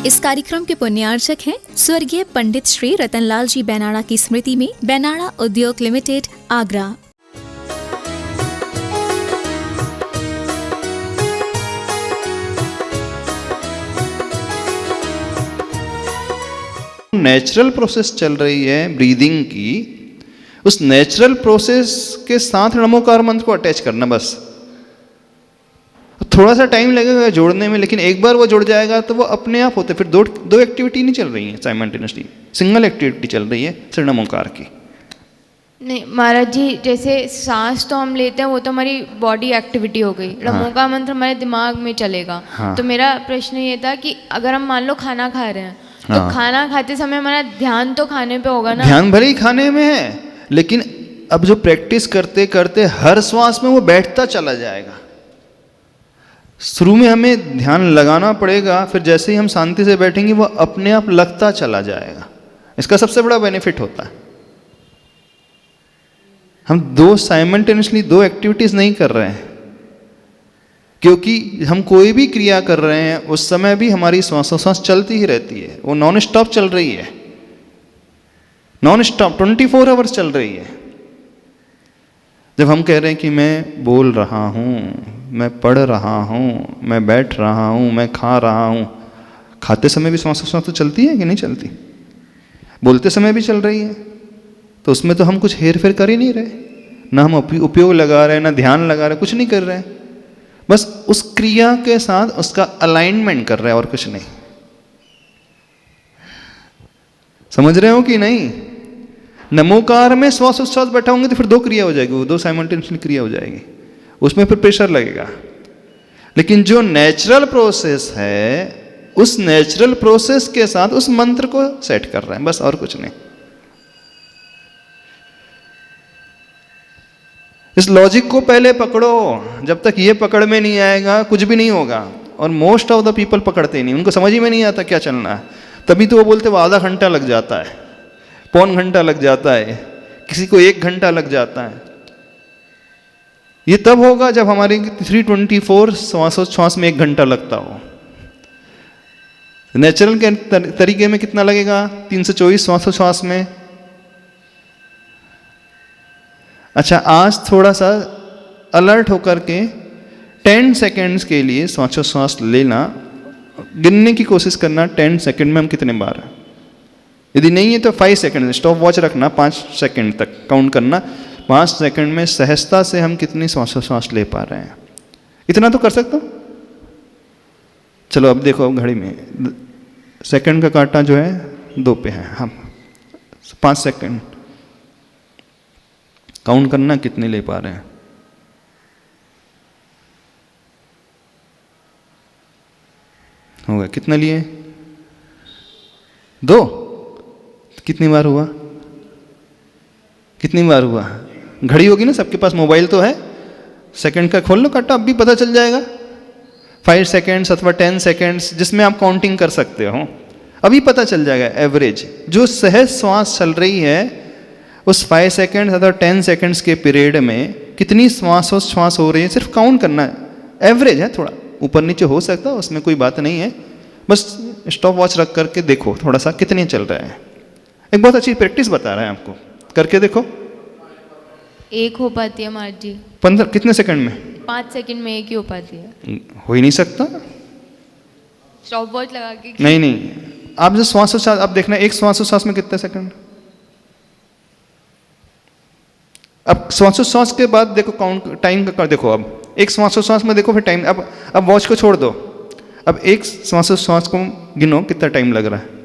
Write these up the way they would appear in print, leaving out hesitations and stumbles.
इस कार्यक्रम के पुण्यार्चक हैं स्वर्गीय पंडित श्री रतनलाल जी बैनाड़ा की स्मृति में बैनाड़ा उद्योग लिमिटेड, आगरा। नेचुरल प्रोसेस चल रही है ब्रीदिंग की, उस नेचुरल प्रोसेस के साथ नमोकार मंत्र को अटैच करना। बस थोड़ा सा टाइम लगेगा जोड़ने में, लेकिन एक बार वो जुड़ जाएगा तो वो अपने आप होते। फिर दो एक्टिविटी नहीं चल रही है साइमल्टेनियसली, सिंगल एक्टिविटी चल रही है सिर्फ नमोकार की। नहीं महाराज जी, जैसे सांस तो हम लेते हैं वो तो हमारी बॉडी एक्टिविटी हो गई, नमोकार मंत्र हमारे दिमाग में चलेगा। तो मेरा प्रश्न ये था कि अगर हम मान लो खाना खा रहे हैं तो खाना खाते समय हमारा ध्यान तो खाने पे होगा ना। ध्यान भले ही खाने में है, लेकिन अब जो प्रैक्टिस करते करते हर श्वास में वो बैठता चला जाएगा। शुरू में हमें ध्यान लगाना पड़ेगा, फिर जैसे ही हम शांति से बैठेंगे वो अपने आप लगता चला जाएगा। इसका सबसे बड़ा बेनिफिट होता है। हम साइमल्टेनियसली दो एक्टिविटीज नहीं कर रहे हैं, क्योंकि हम कोई भी क्रिया कर रहे हैं उस समय भी हमारी श्वासोच्छ्वास चलती ही रहती है। वो नॉन स्टॉप चल रही है, नॉन स्टॉप 24 आवर्स चल रही है। जब हम कह रहे हैं कि मैं बोल रहा हूँ, मैं पढ़ रहा हूँ, मैं बैठ रहा हूँ, मैं खा रहा हूँ, खाते समय भी श्वासोच्छ्वास तो चलती है कि नहीं चलती? बोलते समय भी चल रही है। तो उसमें तो हम कुछ हेर फेर कर ही नहीं रहे, ना हम उपयोग लगा रहे हैं, ना ध्यान लगा रहे, कुछ नहीं कर रहे हैं। बस उस क्रिया के साथ उसका अलाइनमेंट कर रहे हैं और कुछ नहीं। समझ रहे हो कि नहीं? नमोकार में श्वासोच्छ्वास बैठा होंगे तो फिर दो क्रिया हो जाएगी, वो दो साइमल्टेनियसली क्रिया हो जाएगी, उसमें फिर प्रेशर लगेगा। लेकिन जो नेचुरल प्रोसेस है, उस नेचुरल प्रोसेस के साथ उस मंत्र को सेट कर रहे हैं, बस और कुछ नहीं। इस लॉजिक को पहले पकड़ो, जब तक ये पकड़ में नहीं आएगा कुछ भी नहीं होगा। और मोस्ट ऑफ द पीपल पकड़ते ही नहीं, उनको समझ ही में नहीं आता क्या चलना है। तभी तो वो बोलते वो आधा घंटा लग जाता है, पौन घंटा लग जाता है, किसी को 1 घंटा लग जाता है। ये तब होगा जब हमारे 324 श्वासोच्छ्वास में 1 घंटा लगता हो। नेचुरल के तरीके में कितना लगेगा? 324 श्वासोच्छ्वास में। अच्छा, आज थोड़ा सा अलर्ट होकर के 10 सेकेंड्स के लिए श्वासोच्छ्वास लेना, गिनने की कोशिश करना 10 सेकेंड में हम कितने बार। यदि नहीं है तो 5 सेकेंड स्टॉप वॉच रखना, 5 सेकेंड तक काउंट करना। 5 सेकेंड में सहजता से हम कितनी श्वासोच्छ्वास ले पा रहे हैं, इतना तो कर सकते हो। चलो अब देखो, अब घड़ी में सेकेंड का कांटा जो है 2 पे है, हम 5 सेकेंड काउंट करना कितने ले पा रहे हैं। हो गया, कितना लिए? 2। कितनी बार हुआ? कितनी बार हुआ? घड़ी होगी ना सबके पास, मोबाइल तो है, सेकंड का खोल लो कांटा, अब भी पता चल जाएगा। 5 सेकेंड्स अथवा 10 सेकेंड्स जिसमें आप काउंटिंग कर सकते हो, अभी पता चल जाएगा एवरेज जो सहज श्वास चल रही है उस 5 सेकेंड्स अथवा 10 सेकेंड्स के पीरियड में कितनी श्वासोच्छ्वास हो रही है, सिर्फ काउंट करना है। एवरेज है, थोड़ा ऊपर नीचे हो सकता है, उसमें कोई बात नहीं है। बस स्टॉप वॉच रख करके देखो थोड़ा सा कितने चल रहा है। एक बहुत अच्छी प्रैक्टिस बता रहा है आपको, करके देखो। 1 हो पाती है महाराज जी। 15 कितने सेकंड में? 5 सेकंड में 1 ही हो पाती है। हो ही नहीं सकता। स्टॉप वॉच लगा के नहीं, आप जो श्वासोच्छ्वास आप देखना, एक श्वासोच्छ्वास में कितने सेकंड। अब श्वासोच्छ्वास के बाद देखो काउंट टाइम का देखो। अब एक श्वासोच्छ्वास में देखो, फिर टाइम। अब वॉच को छोड़ दो, अब एक श्वासोच्छ्वास को गिनो कितना टाइम लग रहा है।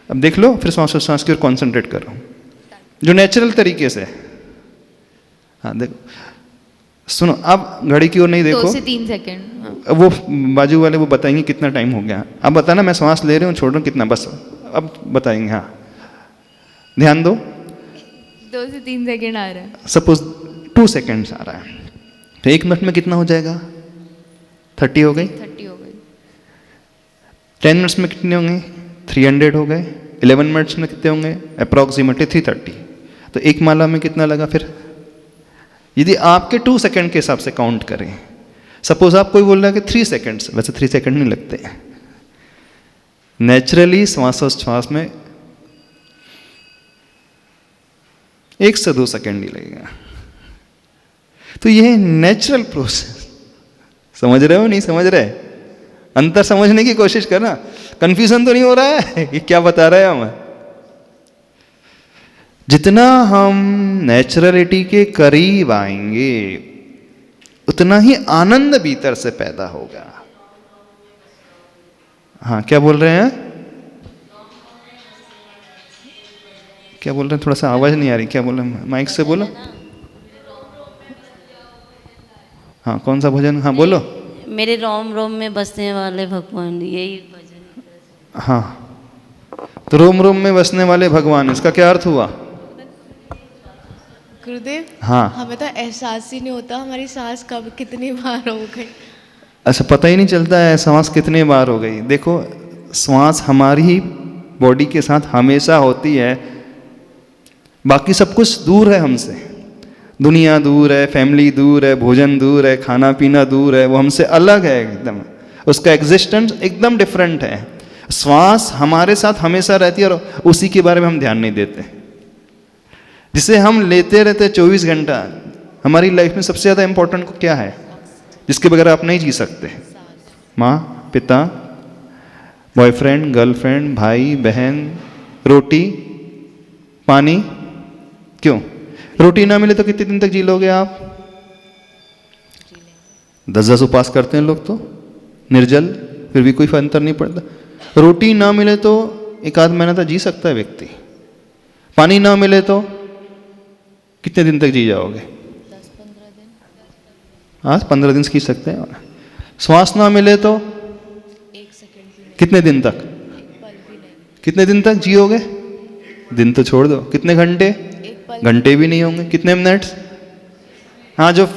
अब देख लो, फिर श्वासोच्छ्वास की ओर कॉन्सेंट्रेट करो जो नेचुरल तरीके से। हाँ देखो, सुनो, आप घड़ी की ओर नहीं देखो। 2 से 3 सेकेंड। वो बाजू वाले वो बताएंगे कितना टाइम हो गया। अब बताना मैं श्वास ले रही हूँ, छोड़ रहा हूँ, कितना, बस अब बताएंगे। हाँ ध्यान दो। 2 से 3 सेकेंड आ रहा है। सपोज 2 सेकेंड्स आ रहा है, तो 1 मिनट में कितना हो जाएगा? 30 हो गई। 30 हो गई। 10 मिनट्स में कितने होंगे? 300 हो गए। 11 मिनट्स में कितने होंगे? अप्रॉक्सीमेटली 330। तो एक माला में कितना लगा फिर? यदि आपके 2 सेकेंड के हिसाब से काउंट करें, सपोज आप कोई बोल रहा है कि 3 सेकेंड्स, वैसे 3 सेकेंड नहीं लगते, नेचुरली श्वासोच्छ्वास में 1 से 2 सेकंड ही लगेगा। तो यह नेचुरल प्रोसेस, समझ रहे हो नहीं समझ रहे? अंतर समझने की कोशिश करना। कंफ्यूजन तो नहीं हो रहा है कि क्या बता रहे हैं हम? जितना हम नेचुरलिटी के करीब आएंगे उतना ही आनंद भीतर से पैदा होगा। हाँ, क्या बोल रहे हैं? क्या बोल रहे हैं? थोड़ा सा आवाज नहीं आ रही, क्या बोल रहे हैं? माइक से बोलो। हाँ, कौन सा भजन? हाँ बोलो। मेरे रोम रोम में बसने वाले भगवान, यही भजन। हाँ, तो रोम रोम में बसने वाले भगवान, इसका क्या अर्थ हुआ? गुरुदेव, हाँ, हमें तो एहसास ही नहीं होता हमारी सांस कब कितनी बार हो गई। अच्छा, पता ही नहीं चलता है सांस कितने बार हो गई। देखो, सांस हमारी ही बॉडी के साथ हमेशा होती है, बाकी सब कुछ दूर है हमसे। दुनिया दूर है, फैमिली दूर है, भोजन दूर है, खाना पीना दूर है, वो हमसे अलग है एकदम। उसका एग्जिस्टेंस एकदम डिफरेंट है। श्वास हमारे साथ हमेशा रहती है और उसी के बारे में हम ध्यान नहीं देते, जिसे हम लेते रहते 24 घंटा। हमारी लाइफ में सबसे ज़्यादा इंपॉर्टेंट क्या है, जिसके बगैर आप नहीं जी सकते? माँ, पिता, बॉयफ्रेंड, गर्लफ्रेंड, भाई बहन, रोटी, पानी। क्यों? रोटी ना मिले तो कितने दिन तक जी लोगे आप? 10 उपवास करते हैं लोग तो निर्जल, फिर भी कोई अंतर नहीं पड़ता। रोटी ना मिले तो 1 आध महीना तक जी सकता है व्यक्ति। पानी ना मिले तो कितने दिन तक जी जाओगे? 10-15 दिन। हाँ, 15 दिन जी सकते हैं। श्वास ना मिले तो 1 सेकंड भी नहीं, कितने दिन तक? 1 पल भी नहीं। कितने दिन तक जियोगे? दिन तो छोड़ दो, कितने घंटे? 1 पल। घंटे भी नहीं होंगे। कितने मिनट्स? हाँ, जो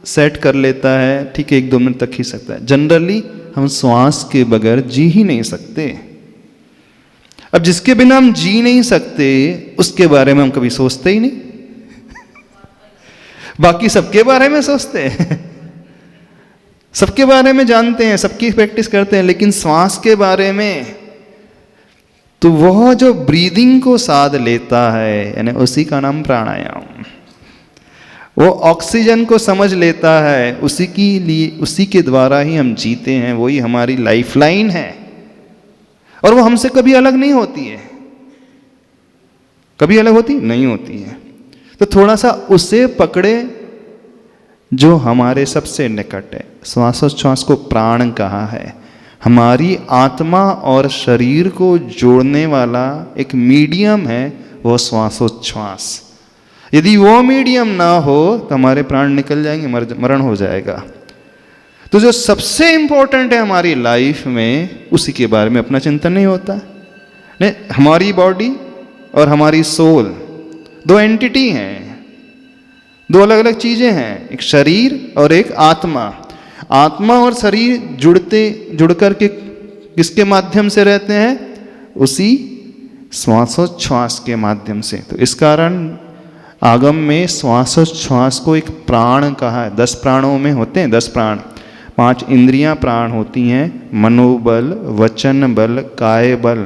सेट कर लेता है ठीक है, 1-2 मिनट तक ही सकता है। जनरली हम श्वास के बगैर जी ही नहीं सकते। अब जिसके बिना हम जी नहीं सकते उसके बारे में हम कभी सोचते ही नहीं। बाकी सबके बारे में सोचते हैं, सबके बारे में जानते हैं, सबकी प्रैक्टिस करते हैं, लेकिन श्वास के बारे में तो वह जो ब्रीदिंग को साध लेता है, यानी उसी का नाम प्राणायाम। वो ऑक्सीजन को समझ लेता है, उसी के लिए, उसी के द्वारा ही हम जीते हैं। वही हमारी लाइफलाइन है और वो हमसे कभी अलग नहीं होती है। कभी अलग होती नहीं होती है। तो थोड़ा सा उसे पकड़े जो हमारे सबसे निकट है। श्वासोच्छ्वास को प्राण कहा है। हमारी आत्मा और शरीर को जोड़ने वाला एक मीडियम है वो श्वासोच्छ्वास। यदि वो मीडियम ना हो तो हमारे प्राण निकल जाएंगे, मरण हो जाएगा। तो जो सबसे इंपॉर्टेंट है हमारी लाइफ में, उसी के बारे में अपना चिंतन नहीं होता। नहीं, हमारी बॉडी और हमारी सोल 2 एंटिटी हैं, 2 अलग अलग चीजें हैं, एक शरीर और एक आत्मा। आत्मा और शरीर जुड़ करके किसके माध्यम से रहते हैं? उसी श्वासोच्छ्वास के माध्यम से। तो इस कारण आगम में श्वासोच्छ्वास को एक प्राण कहा है। 10 प्राणों में होते हैं 10 प्राण। 5 इंद्रियां प्राण होती हैं, मनोबल, वचन बल, काय बल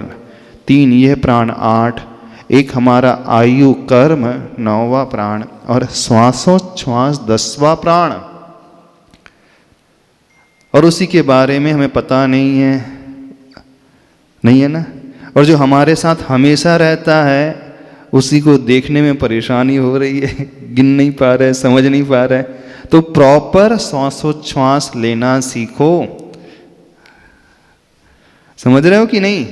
3 यह प्राण 8। एक हमारा आयु कर्म 9वां प्राण और श्वासोच्छ्वास 10वां प्राण। और उसी के बारे में हमें पता नहीं है ना। और जो हमारे साथ हमेशा रहता है उसी को देखने में परेशानी हो रही है, गिन नहीं पा रहे, समझ नहीं पा रहे। तो प्रॉपर श्वासोच्छ्वास लेना सीखो। समझ रहे हो कि नहीं?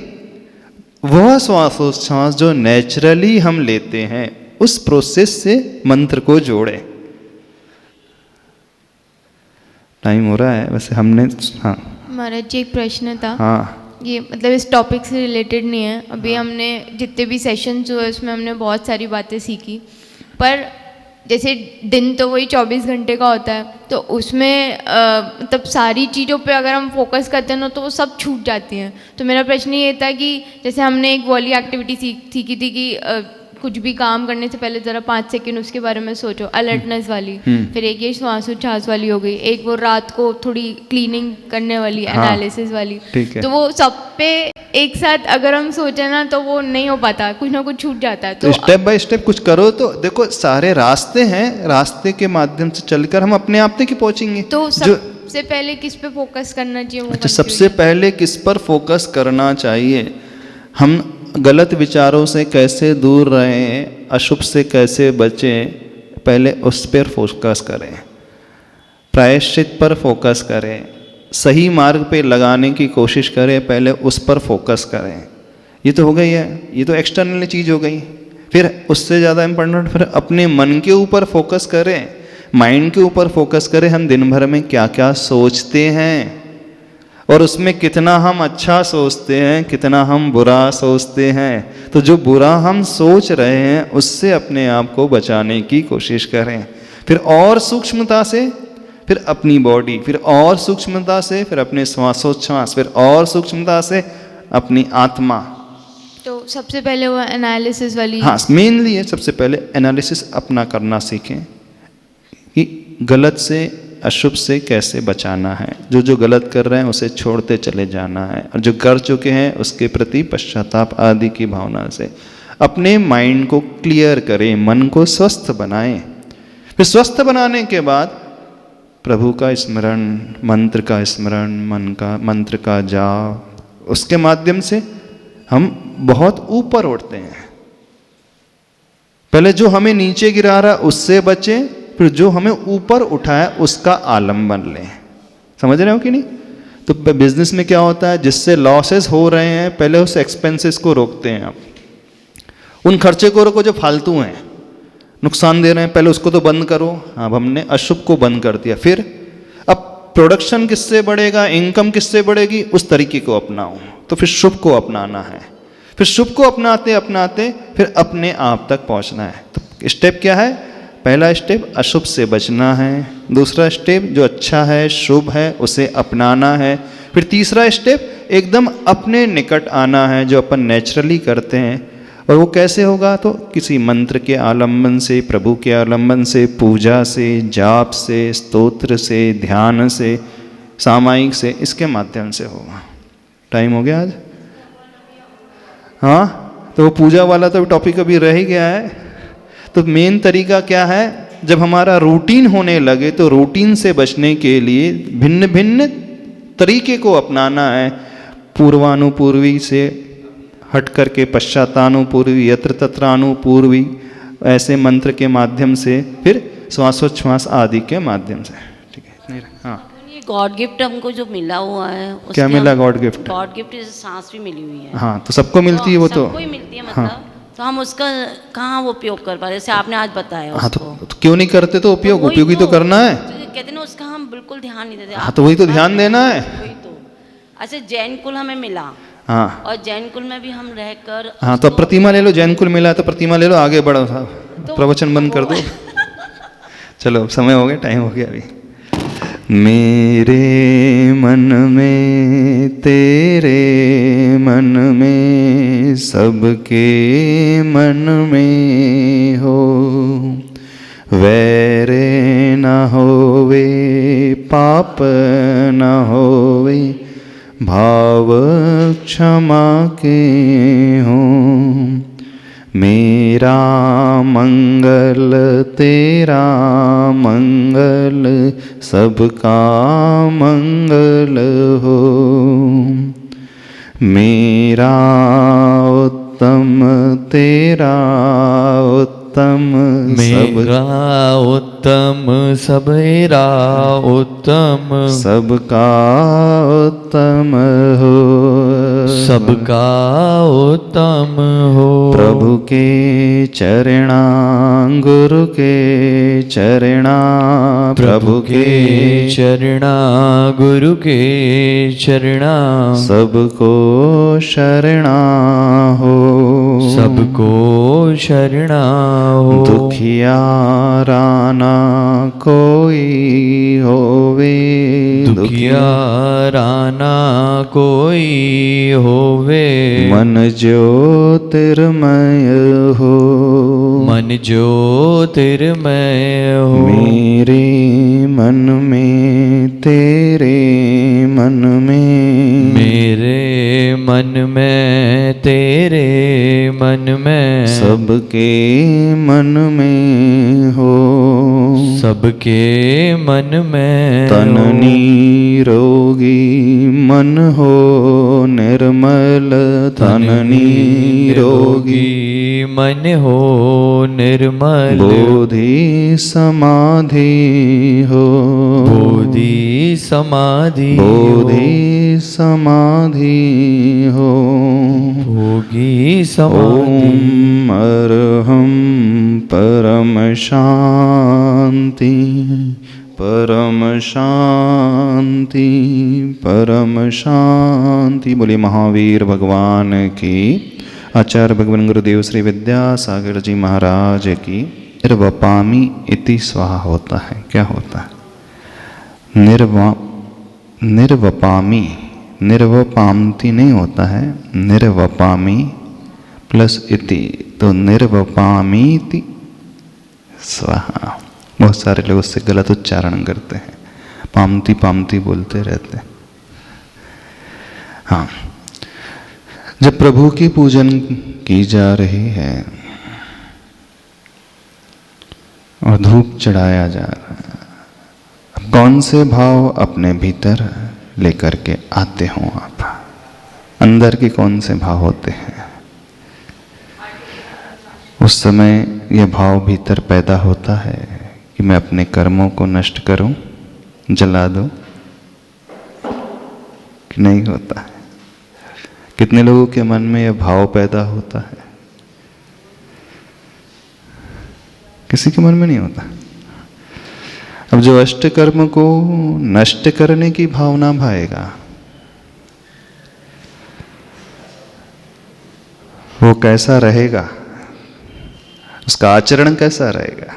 वह श्वासोच्छ्वास जो नेचुरली हम लेते हैं उस प्रोसेस से मंत्र को जोड़े। टाइम हो रहा है वैसे। हमने हाँ महाराज जी, एक प्रश्न था। हाँ, ये मतलब इस टॉपिक से रिलेटेड नहीं है। अभी हमने जितने भी सेशंस हुए उसमें हमने बहुत सारी बातें सीखी, पर जैसे दिन तो वही 24 घंटे का होता है, तो उसमें मतलब सारी चीज़ों पे अगर हम फोकस करते हैं ना तो वो सब छूट जाती हैं। तो मेरा प्रश्न ये था कि जैसे हमने एक वाली एक्टिविटी सीखी थी कि कुछ भी काम करने से पहले ज़रा 5 सेकंड उसके बारे में सोचो, अलर्टनेस वाली। फिर एक ये श्वासोच्छ्वास वाली हो गई, एक वो रात को थोड़ी क्लीनिंग करने वाली, एनालिसिस वाली। ठीक है। तो वो सब पे एक साथ अगर हम सोचे ना तो वो नहीं हो पाता, कुछ ना कुछ छूट जाता है। तो स्टेप बाय स्टेप कुछ करो तो देखो सारे रास्ते हैं, रास्ते के माध्यम से चलकर हम अपने आप तक ही पहुंचेंगे। तो सबसे पहले किस पे फोकस करना चाहिए? वो अच्छा, सबसे पहले किस पर फोकस करना चाहिए? हम गलत विचारों से कैसे दूर रहें, अशुभ से कैसे बचें, पहले उस पर फोकस करें, प्रायश्चित पर फोकस करें, सही मार्ग पे लगाने की कोशिश करें, पहले उस पर फोकस करें। ये तो हो गई है, ये तो एक्सटर्नल चीज़ हो गई। फिर उससे ज़्यादा इम्पोर्टेंट फिर अपने मन के ऊपर फोकस करें, माइंड के ऊपर फोकस करें। हम दिन भर में क्या क्या सोचते हैं और उसमें कितना हम अच्छा सोचते हैं, कितना हम बुरा सोचते हैं। तो जो बुरा हम सोच रहे हैं उससे अपने आप को बचाने की कोशिश करें। फिर और सूक्ष्मता से फिर अपनी बॉडी, फिर और सूक्ष्मता से फिर अपने श्वासोच्छ्वास, फिर और सूक्ष्मता से अपनी आत्मा। तो सबसे पहले वो एनालिसिस वाली। हाँ, मेनली है सबसे पहले एनालिसिस अपना करना सीखें कि गलत से अशुभ से कैसे बचाना है। जो जो गलत कर रहे हैं उसे छोड़ते चले जाना है, और जो कर चुके हैं उसके प्रति पश्चाताप आदि की भावना से अपने माइंड को क्लियर करें, मन को स्वस्थ बनाएं। फिर स्वस्थ बनाने के बाद प्रभु का स्मरण, मंत्र का स्मरण, मंत्र का जाप, उसके माध्यम से हम बहुत ऊपर उठते हैं। पहले जो हमें नीचे गिरा रहा उससे बचें, फिर जो हमें ऊपर उठाए उसका आलम्बन लें। समझ रहे हो कि नहीं? तो बिजनेस में क्या होता है, जिससे लॉसेस हो रहे हैं पहले उस एक्सपेंसेस को रोकते हैं। आप उन खर्चे को रोको जो फालतू हैं, नुकसान दे रहे हैं, पहले उसको तो बंद करो। अब हमने अशुभ को बंद कर दिया। फिर अब प्रोडक्शन किससे बढ़ेगा, इनकम किससे बढ़ेगी, उस तरीके को अपनाओ। तो फिर शुभ को अपनाना है। फिर शुभ को अपनाते अपनाते फिर अपने आप तक पहुंचना है। तो स्टेप क्या है? पहला स्टेप अशुभ से बचना है, दूसरा स्टेप जो अच्छा है शुभ है उसे अपनाना है, फिर तीसरा स्टेप एकदम अपने निकट आना है जो अपन नेचुरली करते हैं। और वो कैसे होगा? तो किसी मंत्र के आलम्बन से, प्रभु के आलम्बन से, पूजा से, जाप से, स्तोत्र से, ध्यान से, सामायिक से, इसके माध्यम से होगा। टाइम हो गया आज? हाँ, तो वो पूजा वाला तो टॉपिक अभी रह ही गया है। तो मेन तरीका क्या है? जब हमारा रूटीन होने लगे तो रूटीन से बचने के लिए भिन्न भिन्न तरीके को अपनाना है। पूर्वानुपूर्वी से हट करके पश्चातानुपूर्वी, यत्र तत्रानुपूर्वी, ऐसे मंत्र के माध्यम से, फिर श्वासोच्छ्वास आदि के माध्यम से। ठीक है? हाँ, ये गॉड गिफ्ट हमको जो मिला हुआ है, क्या मिला? God gift? गॉड गिफ्ट जैसे सांस भी मिली हुई है। हाँ, तो सबको मिलती है वो तो। सबको ही मिलती है मतलब। तो हम उसका कहाँ वो उपयोग कर पा रहे? जैसे आपने आज बताया। हाँ, तो क्यों नहीं करते? तो उपयोग उपयोगी तो करना है। कहते हैं ना, उसका हम बिल्कुल ध्यान नहीं देते। हाँ, तो वही तो ध्यान देना है। वही तो। अच्छा, जैन कुल हमें मिला। हाँ, और जैन कुल में भी हम रहकर। हाँ, तो प्रतिमा ले लो। जैन कुल मिला है तो प्रतिमा ले लो, आगे बढ़ो साहब। तो प्रवचन बंद कर दो। चलो, समय हो गया, टाइम हो गया अभी। मेरे मन में, तेरे मन में, सबके मन में हो, वैरे न होवे, पाप न होवे, भाव क्षमा के हो। मेरा मंगल तेरा मंगल, सबका मंगल हो। मेरा उत्तम तेरा उत्तम, मेरा उत्तम सबेरा उत्तम, सबका उत्तम हो। सबका उत्तम हो। प्रभु के चरणा, गुरु के चरणा, प्रभु के चरणा, गुरु के चरणा, सबको शरणा हो। सबको शरणा हो। दुखियारा ना कोई होवे, दुखियारा कोई होवे, मन ज्योतिर्मय हो, मन ज्योतिर्मय हो। मेरे मन में तेरे मन में, मेरे मन में तेरे मन में, सबके मन में हो, सबके मन में तन हो। निरोगी मन हो निर्मल, तन निरोगी मन हो निर्मल, बोधि समाधि हो, बोधि समाधि हो, बोधि समाधि हो, भोगी समाधि। ओम अरहम परम शांति, परम शांति, परम शांति। बोलिए महावीर भगवान की, आचार्य भगवान गुरुदेव श्री विद्यासागर जी महाराज की। निर्वपामी इति स्वाहा होता है, क्या होता है? निर्वपामी, निर्वपामती नहीं होता है, निर्वपामी प्लस इति, तो निर्वपामीति स्वाहा। बहुत सारे लोग उससे गलत उच्चारण करते हैं, पामती पामती बोलते रहते हैं। हाँ, जब प्रभु की पूजन की जा रही है और धूप चढ़ाया जा रहा है, कौन से भाव अपने भीतर लेकर के आते हो आप? अंदर के कौन से भाव होते हैं? उस समय यह भाव भीतर पैदा होता है कि मैं अपने कर्मों को नष्ट करूं, जला दूं, कि नहीं होता है? कितने लोगों के मन में यह भाव पैदा होता है? किसी के मन में नहीं होता। अब जो अष्ट कर्म को नष्ट करने की भावना भाएगा, वो कैसा रहेगा? उसका आचरण कैसा रहेगा?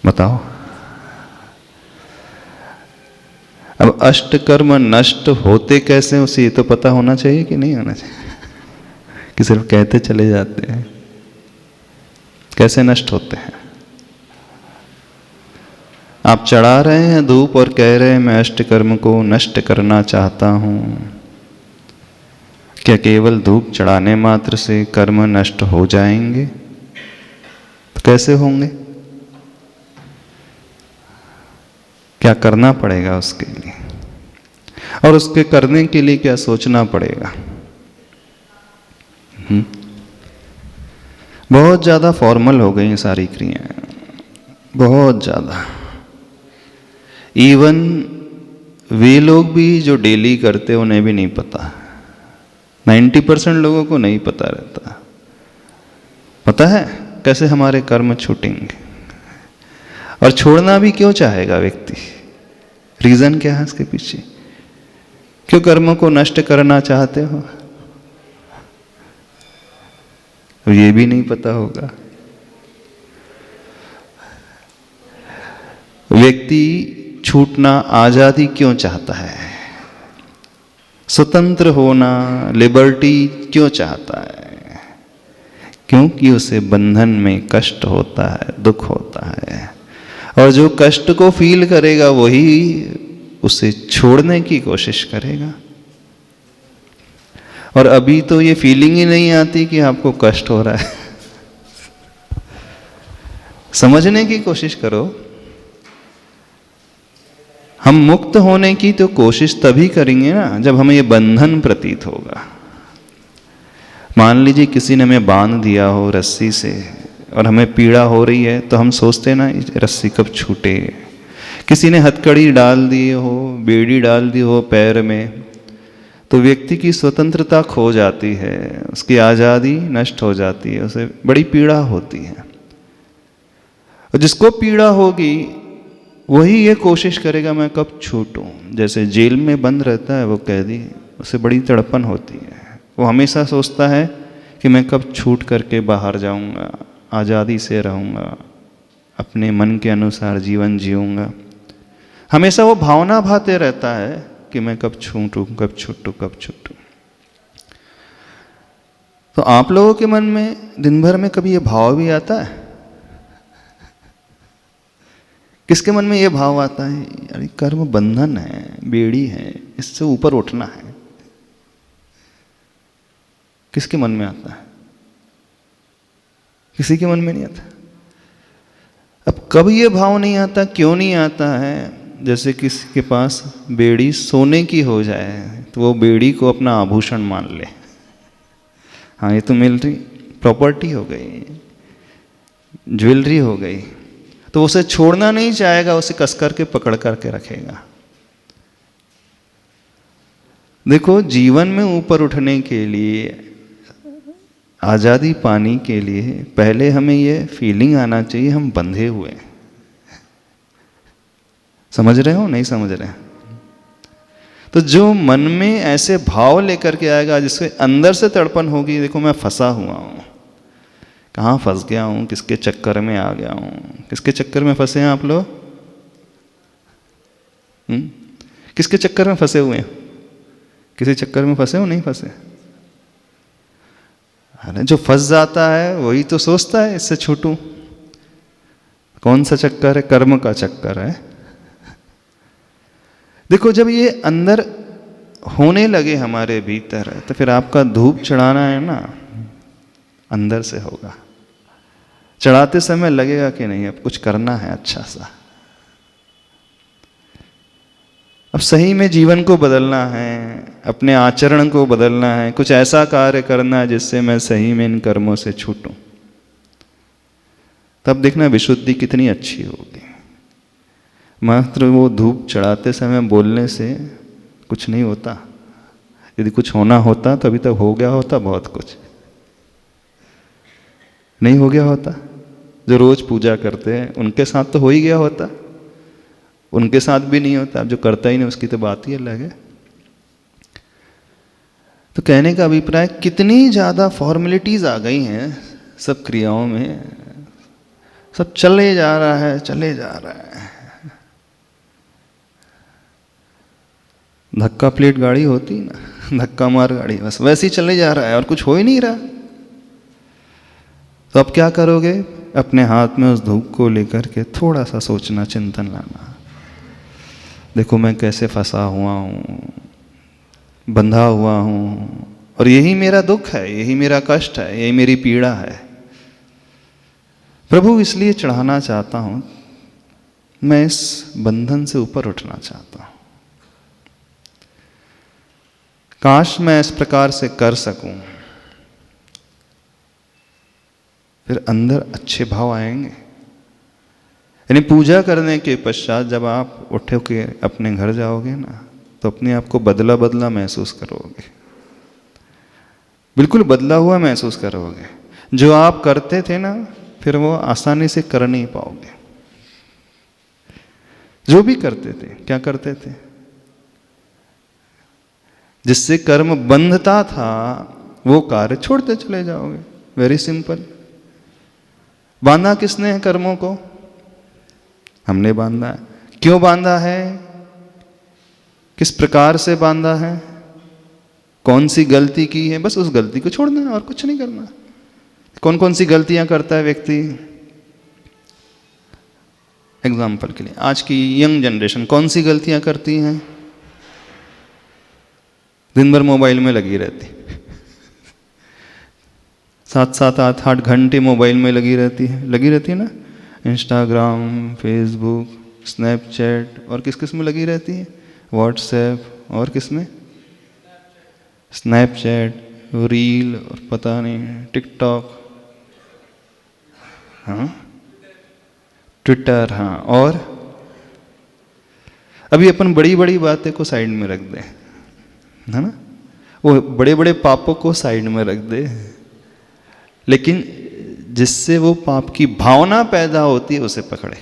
बताओ। अब अष्ट कर्म नष्ट होते कैसे, उसे ये तो पता होना चाहिए कि नहीं होना चाहिए? कि सिर्फ कहते चले जाते हैं? कैसे नष्ट होते हैं? आप चढ़ा रहे हैं धूप और कह रहे हैं मैं अष्ट कर्म को नष्ट करना चाहता हूं। क्या केवल धूप चढ़ाने मात्र से कर्म नष्ट हो जाएंगे? तो कैसे होंगे? क्या करना पड़ेगा उसके लिए, और उसके करने के लिए क्या सोचना पड़ेगा? बहुत ज्यादा फॉर्मल हो गई सारी क्रियाएं, बहुत ज्यादा। इवन वे लोग भी जो डेली करते उन्हें भी नहीं पता। 90% लोगों को नहीं पता रहता। पता है कैसे हमारे कर्म छूटेंगे, और छोड़ना भी क्यों चाहेगा व्यक्ति? रीजन क्या है इसके पीछे? क्यों कर्मों को नष्ट करना चाहते हो? तो ये भी नहीं पता होगा। व्यक्ति छूटना, आजादी क्यों चाहता है? स्वतंत्र होना, लिबर्टी क्यों चाहता है? क्योंकि उसे बंधन में कष्ट होता है, दुख होता है, और जो कष्ट को फील करेगा वही उसे छोड़ने की कोशिश करेगा। और अभी तो ये फीलिंग ही नहीं आती कि आपको कष्ट हो रहा है। समझने की कोशिश करो। हम मुक्त होने की तो कोशिश तभी करेंगे ना जब हमें ये बंधन प्रतीत होगा। मान लीजिए किसी ने हमें बांध दिया हो रस्सी से और हमें पीड़ा हो रही है, तो हम सोचते ना रस्सी कब छूटे। किसी ने हथकड़ी डाल दी हो, बेड़ी डाल दी हो पैर में, तो व्यक्ति की स्वतंत्रता खो जाती है, उसकी आज़ादी नष्ट हो जाती है, उसे बड़ी पीड़ा होती है। और जिसको पीड़ा होगी वही ये कोशिश करेगा मैं कब छूटूं। जैसे जेल में बंद रहता है वो कैदी, उसे बड़ी तड़पन होती है, वो हमेशा सोचता है कि मैं कब छूट करके बाहर जाऊंगा, आज़ादी से रहूंगा, अपने मन के अनुसार जीवन जीऊंगा। हमेशा वो भावना भाते रहता है कि मैं कब छूटूं, कब छूटूं, कब छूटूं। तो आप लोगों के मन में दिन भर में कभी ये भाव भी आता है? किसके मन में ये भाव आता है, यार कर्म बंधन है, बेड़ी है, इससे ऊपर उठना है? किसके मन में आता है? किसी के मन में नहीं आता। अब कब ये भाव नहीं आता, क्यों नहीं आता है? जैसे किसी के पास बेड़ी सोने की हो जाए तो वो बेड़ी को अपना आभूषण मान ले, हाँ ये तो मिलिट्री प्रॉपर्टी हो गई, ज्वेलरी हो गई, तो उसे छोड़ना नहीं चाहेगा, उसे कस करके पकड़ करके रखेगा। देखो, जीवन में ऊपर उठने के लिए, आज़ादी पाने के लिए पहले हमें ये फीलिंग आना चाहिए हम बंधे हुए हैं। समझ रहे हो, नहीं समझ रहे? तो जो मन में ऐसे भाव लेकर के आएगा, जिसके अंदर से तड़पन होगी, देखो मैं फंसा हुआ हूँ, कहाँ फंस गया हूँ, किसके चक्कर में आ गया हूँ। किसके चक्कर में फंसे हैं आप लोग? किसके चक्कर में फंसे हुए हैं? किसी चक्कर में फंसे हो, नहीं फंसे? अरे जो फंस जाता है वही तो सोचता है इससे छूटूं। कौन सा चक्कर है? कर्म का चक्कर है। देखो, जब ये अंदर होने लगे हमारे भीतर, तो फिर आपका धूप चढ़ाना है ना, अंदर से होगा। चढ़ाते समय लगेगा कि नहीं अब कुछ करना है अच्छा सा, अब सही में जीवन को बदलना है, अपने आचरण को बदलना है, कुछ ऐसा कार्य करना है जिससे मैं सही में इन कर्मों से छूटूं। तब देखना विशुद्धि कितनी अच्छी होगी। मात्र वो धूप चढ़ाते समय बोलने से कुछ नहीं होता। यदि कुछ होना होता तो अभी तक हो गया होता बहुत कुछ। नहीं हो गया होता। जो रोज पूजा करते हैं उनके साथ तो हो ही गया होता, उनके साथ भी नहीं होता। अब जो करता ही नहीं उसकी तो बात ही अलग है। तो कहने का अभिप्राय, कितनी ज़्यादा फॉर्मेलिटीज़ आ गई हैं सब क्रियाओं में, सब चले जा रहा है, चले जा रहा है। धक्का प्लेट गाड़ी होती ना, धक्का मार गाड़ी, बस वैसे ही चले जा रहा है और कुछ हो ही नहीं रहा। तो अब क्या करोगे? अपने हाथ में उस धूप को लेकर के थोड़ा सा सोचना, चिंतन लाना। देखो मैं कैसे फंसा हुआ हूँ, बंधा हुआ हूँ, और यही मेरा दुख है, यही मेरा कष्ट है, यही मेरी पीड़ा है। प्रभु इसलिए चढ़ाना चाहता हूँ, मैं इस बंधन से ऊपर उठना चाहता हूँ। काश मैं इस प्रकार से कर सकूं, फिर अंदर अच्छे भाव आएंगे। यानी पूजा करने के पश्चात जब आप उठ के अपने घर जाओगे ना, तो अपने आप को बदला बदला महसूस करोगे, बिल्कुल बदला हुआ महसूस करोगे। जो आप करते थे ना, फिर वो आसानी से कर नहीं पाओगे। जो भी करते थे, क्या करते थे? जिससे कर्म बंधता था वो कार्य छोड़ते चले जाओगे। Very simple. बांधा किसने है कर्मों को? हमने बांधा है। क्यों बांधा है? किस प्रकार से बांधा है? कौन सी गलती की है? बस उस गलती को छोड़ना है और कुछ नहीं करना। कौन कौन सी गलतियां करता है व्यक्ति? एग्जाम्पल के लिए, आज की यंग जनरेशन कौन सी गलतियां करती हैं? दिन भर मोबाइल में लगी रहती, 7-7, 8-8 घंटे मोबाइल में लगी रहती है ना। इंस्टाग्राम, फेसबुक, स्नैपचैट, और किस किस में लगी रहती है? व्हाट्सएप, और किस में? स्नैपचैट, रील, और पता नहीं टिकटॉक, हाँ ट्विटर, हाँ। और अभी अपन बड़ी बड़ी बातें को साइड में रख दें, है ना, वो बड़े बड़े पापों को साइड में रख दे, लेकिन जिससे वो पाप की भावना पैदा होती है उसे पकड़े।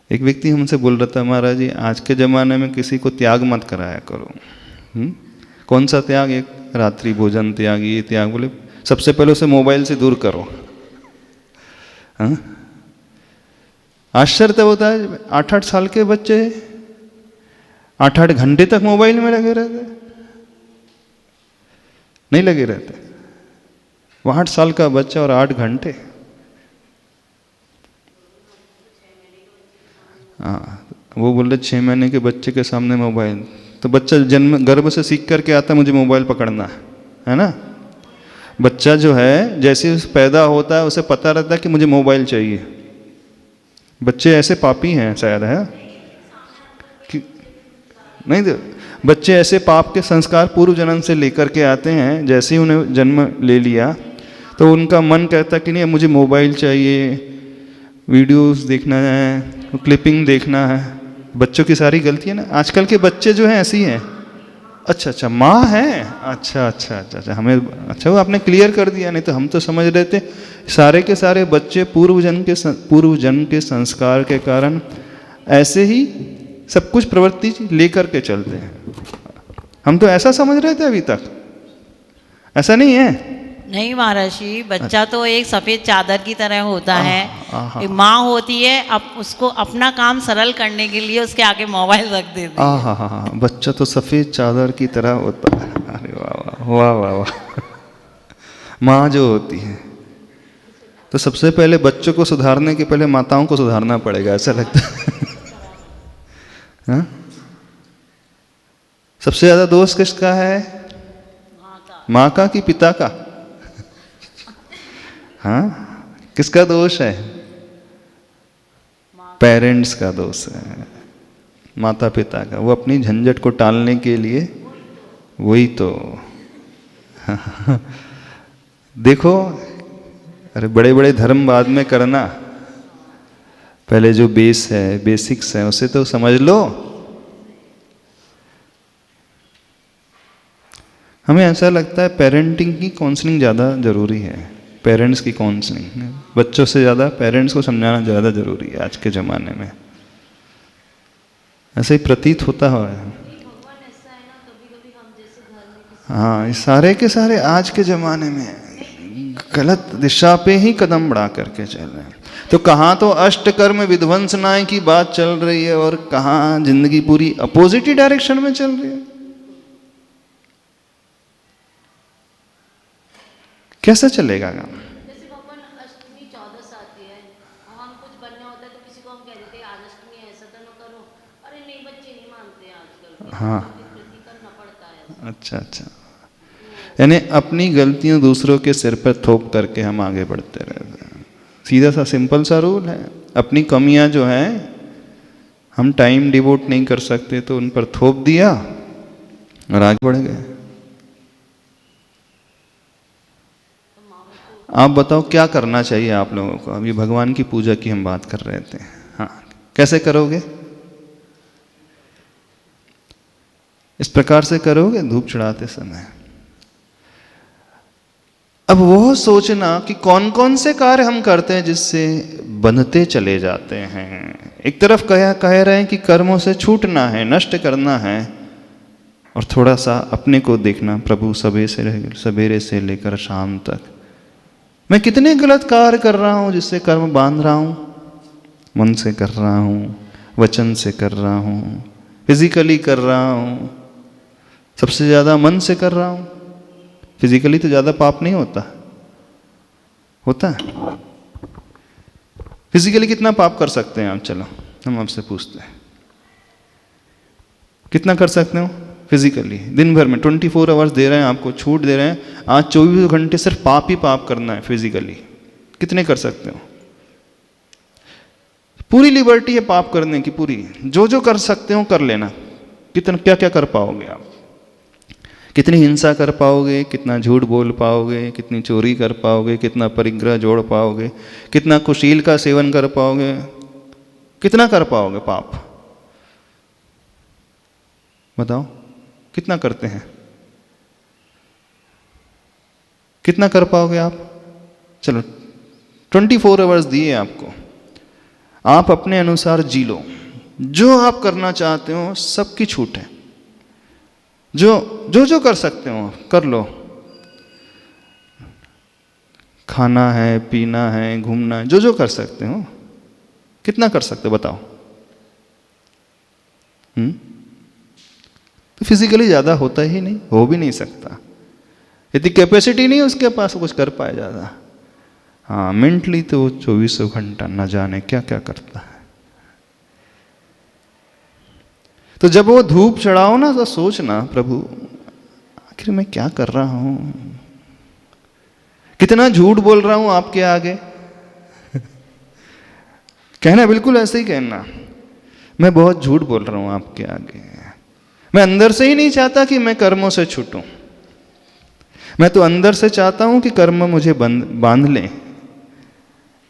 एक व्यक्ति हमसे बोल रहा था, महाराज जी आज के ज़माने में किसी को त्याग मत कराया करो। कौन सा त्याग? एक रात्रि भोजन त्याग, ये त्याग। बोले सबसे पहले उसे मोबाइल से दूर करो। हाँ, आश्चर्य तब होता है 8-8 साल के बच्चे 8-8 घंटे तक मोबाइल में लगे रहते, नहीं लगे रहते। वो 8 साल का बच्चा और 8 घंटे। हाँ, वो बोल रहे 6 महीने के बच्चे के सामने मोबाइल, तो बच्चा जन्म गर्भ से सीख करके आता मुझे मोबाइल पकड़ना है ना। बच्चा जो है जैसे पैदा होता है उसे पता रहता है कि मुझे मोबाइल चाहिए। बच्चे ऐसे पापी हैं शायद, है कि नहीं? तो बच्चे ऐसे पाप के संस्कार पूर्व जन्म से लेकर के आते हैं, जैसे ही उन्हें जन्म ले लिया तो उनका मन कहता है कि नहीं मुझे मोबाइल चाहिए, वीडियोस देखना है, क्लिपिंग देखना है। बच्चों की सारी गलती है ना। आजकल के बच्चे जो हैं ऐसे ही हैं। अच्छा माँ है, अच्छा हमें, अच्छा वो आपने क्लियर कर दिया, नहीं तो हम तो समझ रहे थे सारे के सारे बच्चे पूर्व जन्म के संस्कार के कारण ऐसे ही सब कुछ प्रवृत्ति लेकर के चलते हैं। हम तो ऐसा समझ रहे थे अभी तक, ऐसा नहीं है। नहीं महाराज जी, बच्चा तो एक सफ़ेद चादर की तरह होता है। एक माँ होती है, अब उसको अपना काम सरल करने के लिए उसके आगे मोबाइल रख देती है। हाँ, बच्चा तो सफ़ेद चादर की तरह होता है। अरे वाह वाह वाह वाह। माँ जो होती है, तो सबसे पहले बच्चों को सुधारने के पहले माताओं को सुधारना पड़ेगा, ऐसा लगता है। हाँ? सबसे ज्यादा दोष किसका है? माँ का कि पिता का? हाँ, किसका दोष है? पेरेंट्स का दोष है, माता पिता का। वो अपनी झंझट को टालने के लिए वही तो देखो, अरे बड़े बड़े धर्म बाद में करना, पहले जो बेस है, बेसिक्स है, उसे तो समझ लो। हमें ऐसा लगता है पेरेंटिंग की काउंसलिंग ज़्यादा ज़रूरी है, पेरेंट्स की काउंसलिंग बच्चों से ज़्यादा पेरेंट्स को समझाना ज़्यादा ज़रूरी है आज के ज़माने में। ऐसे ही प्रतीत होता है। हाँ, ये सारे के सारे आज के ज़माने में गलत दिशा पे ही कदम बढ़ा करके चल रहे हैं। तो कहाँ तो अष्टकर्म विध्वंसनाएं की बात चल रही है और कहाँ जिंदगी पूरी अपोजिट ही डायरेक्शन में चल रही है। कैसा चलेगा काम? जैसे भगवान अष्टमी 14 आती है, हम कुछ बनना होता है तो किसी को हम कह देते हैं आज अष्टमी है, ऐसा तो न करो। अरे नहीं, बच्चे नहीं मानते हैं आजकल। हाँ, करना पड़ता है। अच्छा। यानी अपनी गलतियां दूसरों के सिर पर थोप करके हम आगे बढ़ते रहते हैं। सीधा सा सिंपल सा रूल है। अपनी कमियां जो हैं हम टाइम डिवोट नहीं कर सकते तो उन पर थोप दिया और आगे बढ़ गए। आप बताओ क्या करना चाहिए आप लोगों को? अभी भगवान की पूजा की हम बात कर रहे थे। हाँ, कैसे करोगे? इस प्रकार से करोगे धूप चढ़ाते समय। अब वो सोचना कि कौन कौन से कार्य हम करते हैं जिससे बंधते चले जाते हैं। एक तरफ कह रहे हैं कि कर्मों से छूटना है, नष्ट करना है, और थोड़ा सा अपने को देखना, प्रभु सवेरे से लेकर शाम तक मैं कितने गलत कार्य कर रहा हूँ जिससे कर्म बांध रहा हूँ। मन से कर रहा हूँ, वचन से कर रहा हूँ, फिजिकली कर रहा हूँ। सबसे ज़्यादा मन से कर रहा हूँ। फिजिकली तो ज़्यादा पाप नहीं होता है। फिजिकली कितना पाप कर सकते हैं आप? चलो हम आपसे पूछते हैं, कितना कर सकते हो फिजिकली? दिन भर में 24 आवर्स दे रहे हैं आपको, छूट दे रहे हैं, आज 24 घंटे सिर्फ पाप ही पाप करना है फिजिकली। कितने कर सकते हो? पूरी लिबर्टी है पाप करने की, पूरी। जो जो कर सकते हो कर लेना। कितना क्या क्या कर पाओगे आप? कितनी हिंसा कर पाओगे, कितना झूठ बोल पाओगे, कितनी चोरी कर पाओगे, कितना परिग्रह जोड़ पाओगे, कितना कुशील का सेवन कर पाओगे, कितना कर पाओगे पाप? बताओ कितना करते हैं? कितना कर पाओगे आप? चलो 24 आवर्स दिए आपको, आप अपने अनुसार जी लो। जो आप करना चाहते हो सबकी छूट है। जो कर सकते हो कर लो। खाना है, पीना है, घूमना है, जो कर सकते हो कितना कर सकते बताओ? तो फिजिकली ज़्यादा होता ही नहीं, हो भी नहीं सकता, इतनी कैपेसिटी नहीं उसके पास कुछ कर पाए ज़्यादा। हाँ, मेंटली तो 24 घंटा न जाने क्या क्या करता है। तो जब वो धूप चढ़ाओ ना तो सोचना, प्रभु आखिर मैं क्या कर रहा हूं, कितना झूठ बोल रहा हूं आपके आगे। कहना बिल्कुल ऐसे ही कहना, मैं बहुत झूठ बोल रहा हूं आपके आगे। मैं अंदर से ही नहीं चाहता कि मैं कर्मों से छूटूं, मैं तो अंदर से चाहता हूं कि कर्म मुझे बांध लें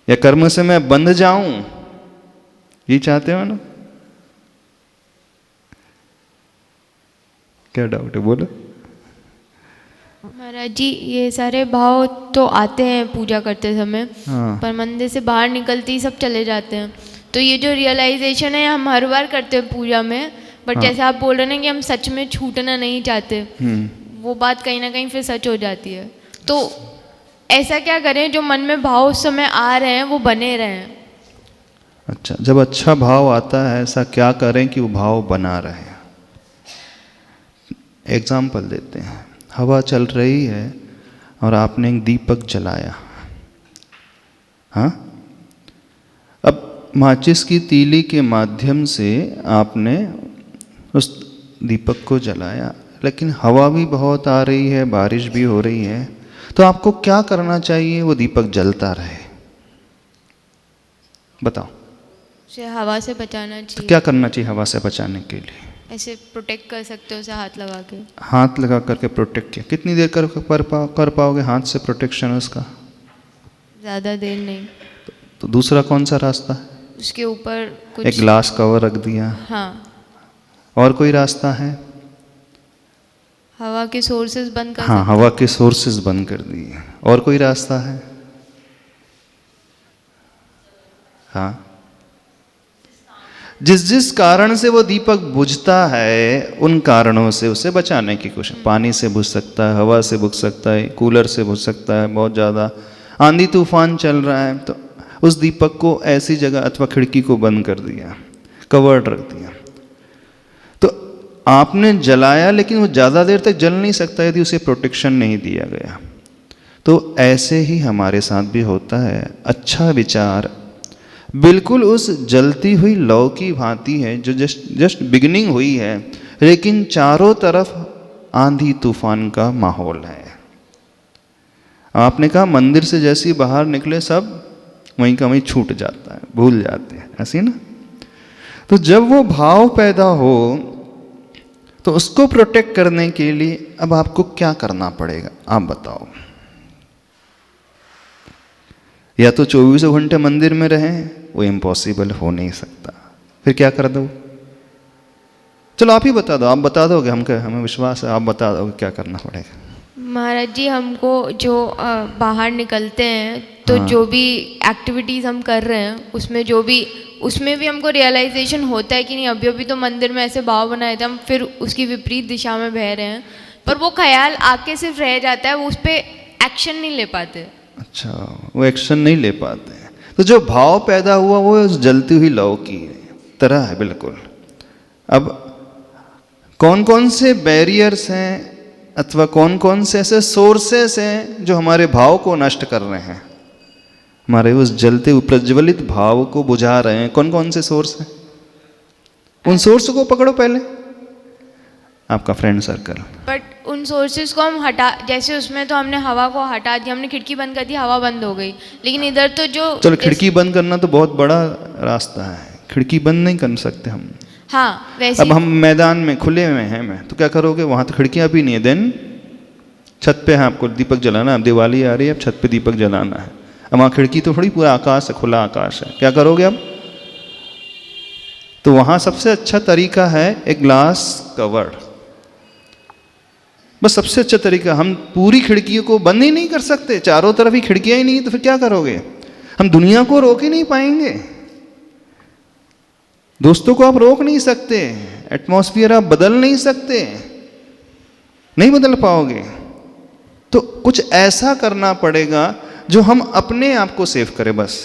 या कर्म से मैं बंध जाऊं। ये चाहते हो ना? क्या डाउट है, बोलो। महाराज जी, ये सारे भाव तो आते हैं पूजा करते समय, हाँ। पर मंदिर से बाहर निकलते ही सब चले जाते हैं। तो ये जो रियलाइजेशन है हम हर बार करते हैं पूजा में, बट हाँ। जैसे आप बोल रहे हैं कि हम सच में छूटना नहीं चाहते, वो बात कहीं ना कहीं फिर सच हो जाती है। तो ऐसा क्या करें जो मन में भाव उस समय आ रहे हैं वो बने रहें? अच्छा, जब अच्छा भाव आता है ऐसा क्या करें कि वो भाव बना रहे? एग्जाम्पल देते हैं, हवा चल रही है और आपने एक दीपक जलाया। हाँ, अब माचिस की तीली के माध्यम से आपने उस दीपक को जलाया, लेकिन हवा भी बहुत आ रही है, बारिश भी हो रही है, तो आपको क्या करना चाहिए वो दीपक जलता रहे? बताओ। उसे हवा से बचाना तो चाहिए। क्या करना चाहिए हवा से बचाने के लिए? ऐसे प्रोटेक्ट कर सकते हो, उसे हाथ लगा के। हाथ लगा करके प्रोटेक्ट किया, कितनी देर कर पाओगे हाथ से प्रोटेक्शन उसका? ज़्यादा देर नहीं। तो दूसरा कौन सा रास्ता है? उसके ऊपर कुछ एक ग्लास कवर रख दिया। हाँ, और कोई रास्ता है? हवा के सोर्सेज बंद कर हाँ, हवा के सोर्सेज बंद कर दिए। और कोई रास्ता है? हाँ, जिस जिस कारण से वो दीपक बुझता है उन कारणों से उसे बचाने की कोशिश। पानी से बुझ सकता है, हवा से बुझ सकता है, कूलर से बुझ सकता है, बहुत ज़्यादा आंधी तूफान चल रहा है तो उस दीपक को ऐसी जगह अथवा खिड़की को बंद कर दिया, कवर्ड रख दिया। तो आपने जलाया लेकिन वो ज़्यादा देर तक जल नहीं सकता यदि उसे प्रोटेक्शन नहीं दिया गया। तो ऐसे ही हमारे साथ भी होता है। अच्छा विचार बिल्कुल उस जलती हुई लौ की भांति है जो जस्ट बिगिनिंग हुई है, लेकिन चारों तरफ आंधी तूफान का माहौल है। आपने कहा मंदिर से जैसे ही बाहर निकले सब वहीं का वहीं छूट जाता है, भूल जाते हैं, ऐसे ना। तो जब वो भाव पैदा हो तो उसको प्रोटेक्ट करने के लिए अब आपको क्या करना पड़ेगा, आप बताओ। या तो 24 घंटे मंदिर में रहें, वो इम्पॉसिबल हो नहीं सकता, फिर क्या कर दो? चलो आप ही बता दो, आप बता दोगे, हमें विश्वास है आप बता दोगे क्या करना पड़ेगा। महाराज जी, हमको जो बाहर निकलते हैं तो हाँ। जो भी एक्टिविटीज़ हम कर रहे हैं उसमें भी हमको रियलाइजेशन होता है कि नहीं अभी अभी तो मंदिर में ऐसे भाव बनाए थे, हम फिर उसकी विपरीत दिशा में बह रहे हैं, पर वो ख्याल आके सिर्फ रह जाता है, वो उस पर एक्शन नहीं ले पाते। अच्छा, वो एक्शन नहीं ले पाते हैं। तो जो भाव पैदा हुआ वो उस जलती हुई लौ की तरह है बिल्कुल। अब कौन कौन से बैरियर्स हैं अथवा कौन कौन से ऐसे सोर्सेस हैं जो हमारे भाव को नष्ट कर रहे हैं, हमारे उस जलते हुए प्रज्वलित भाव को बुझा रहे हैं? कौन कौन से सोर्स हैं? उन सोर्स को पकड़ो पहले, आपका फ्रेंड सर्कल। बट उन सोर्सेज को हम हटा, जैसे उसमें तो हमने हवा को हटा दिया, हमने खिड़की बंद कर दी, हवा बंद हो गई, लेकिन इधर तो जो चलो खिड़की बंद करना तो बहुत बड़ा रास्ता है, खिड़की बंद नहीं कर सकते हम। हाँ, वैसे अब हम मैदान में खुले में हैं, मैं तो क्या करोगे, वहाँ तो खिड़कियाँ भी नहीं है, देन छत पे है आपको दीपक जलाना, अब दिवाली आ रही है, अब छत पे दीपक जलाना है, अब वहाँ खिड़की तो थोड़ी पूरा आकाश है, खुला आकाश है, क्या करोगे अब? तो वहाँ सबसे अच्छा तरीका है एक ग्लास कवर्ड, बस सबसे अच्छा तरीका। हम पूरी खिड़कियों को बंद ही नहीं कर सकते, चारों तरफ ही खिड़कियाँ ही नहीं, तो फिर क्या करोगे? हम दुनिया को रोक ही नहीं पाएंगे, दोस्तों को आप रोक नहीं सकते, एटमॉस्फेयर आप बदल नहीं सकते, नहीं बदल पाओगे। तो कुछ ऐसा करना पड़ेगा जो हम अपने आप को सेव करें, बस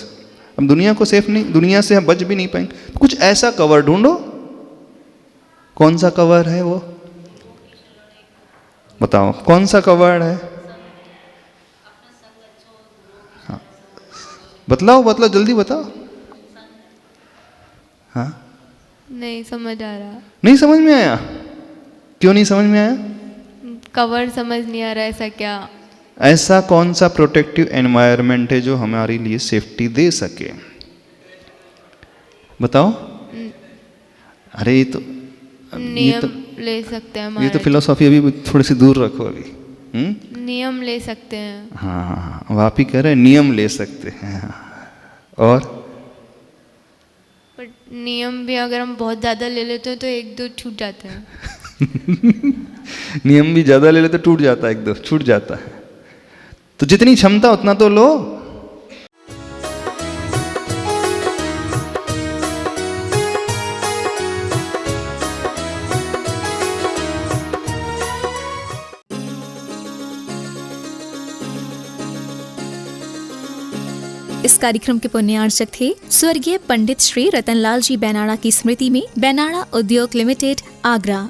हम दुनिया को सेफ नहीं, दुनिया से हम बच भी नहीं पाएंगे, तो कुछ ऐसा कवर ढूंढो। कौन सा कवर है वो, बताओ कौन सा कवर है? हाँ बतलाओ बतलाओ, जल्दी बताओ। हाँ नहीं समझ आ रहा, नहीं समझ में आया? क्यों नहीं समझ में आया? कवर समझ नहीं आ रहा, ऐसा क्या? ऐसा कौन सा प्रोटेक्टिव एनवायरनमेंट है जो हमारे लिए सेफ्टी दे सके? बताओ। अरे ये तो नियम ले सकते हैं ये तो महाराज। फिलोसॉफी अभी थोड़ी सी दूर रखो अभी। नियम ले सकते हैं। हाँ अब आप ही कह रहे हैं नियम ले सकते हैं। और पर नियम भी अगर हम बहुत ज़्यादा ले लेते हैं तो एक दो छूट जाते हैं। नियम भी ज्यादा ले ले तो टूट जाता है, एक दो छूट जाता है। तो जितनी क्षमता उतना तो लो। इस कार्यक्रम के पुण्यार्चक थे स्वर्गीय पंडित श्री रतनलाल जी बैनाड़ा की स्मृति में बैनाड़ा उद्योग लिमिटेड, आगरा।